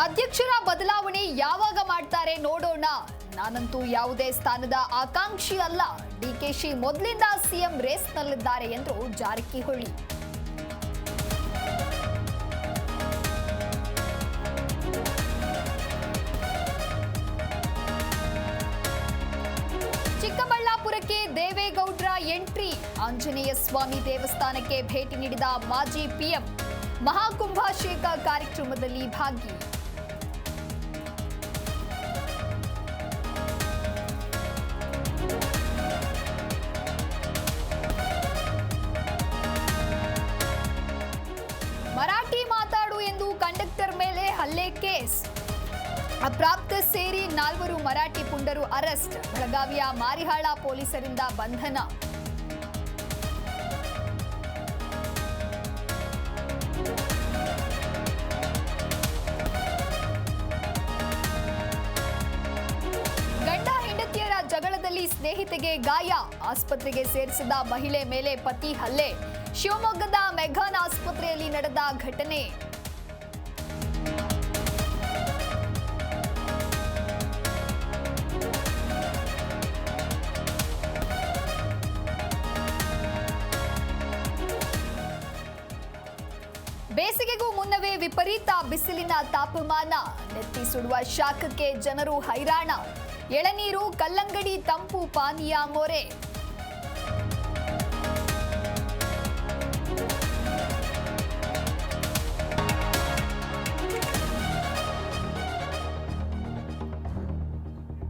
ಅಧ್ಯಕ್ಷರ ಬದಲಾವಣೆ ಯಾವಾಗ ಮಾಡ್ತಾರೆ ನೋಡೋಣ. ನಾನಂತೂ ಯಾವುದೇ ಸ್ಥಾನದ ಆಕಾಂಕ್ಷಿ ಅಲ್ಲ. ಡಿಕೆಶಿ ಮೊದಲಿಂದ ಸಿಎಂ ರೇಸ್ನಲ್ಲಿದ್ದಾರೆ ಎಂದರು ಜಾರಕಿಹೊಳಿ. ಚಿಕ್ಕಬಳ್ಳಾಪುರಕ್ಕೆ ದೇವೇಗೌಡರ ಎಂಟ್ರಿ. ಆಂಜನೇಯ ಸ್ವಾಮಿ ದೇವಸ್ಥಾನಕ್ಕೆ ಭೇಟಿ ನೀಡಿದ ಮಾಜಿ ಪಿಎಂ. ಮಹಾಕುಂಭಾಭಿಷೇಕ ಕಾರ್ಯಕ್ರಮದಲ್ಲಿ ಭಾಗಿ. ಮರಾಠಿ ಮಾತಾಡು ಎಂದು ಕಂಡಕ್ಟರ್ ಮೇಲೆ ಹಲ್ಲೆ ಕೇಸ್. ಅಪ್ರಾಪ್ತ ಸೇರಿ 4 ಮರಾಠಿ ಪುಂಡರು ಅರೆಸ್ಟ್. ಬೆಳಗಾವಿಯ ಮಾರಿಹಾಳ ಪೊಲೀಸರಿಂದ ಬಂಧನ. ಗಂಡ ಹೆಂಡತಿಯರ ಜಗಳದಲ್ಲಿ ಸ್ನೇಹಿತೆಗೆ ಗಾಯ. ಆಸ್ಪತ್ರೆಗೆ ಸೇರಿಸಿದ ಮಹಿಳೆ ಮೇಲೆ ಪತಿ ಹಲ್ಲೆ. ಶಿವಮೊಗ್ಗದ ಮೆಘಾನ್ ಆಸ್ಪತ್ರೆಯಲ್ಲಿ ನಡೆದ ಘಟನೆ. ಬೇಸಿಗೆಗೂ ಮುನ್ನವೇ ವಿಪರೀತ ಬಿಸಿಲಿನ ತಾಪಮಾನ. ನೆತ್ತಿ ಸುಡುವ ಶಾಖಕ್ಕೆ ಜನರು ಹೈರಾಣ. ಎಳನೀರು, ಕಲ್ಲಂಗಡಿ, ತಂಪು ಪಾನೀಯ ಮೊರೆ.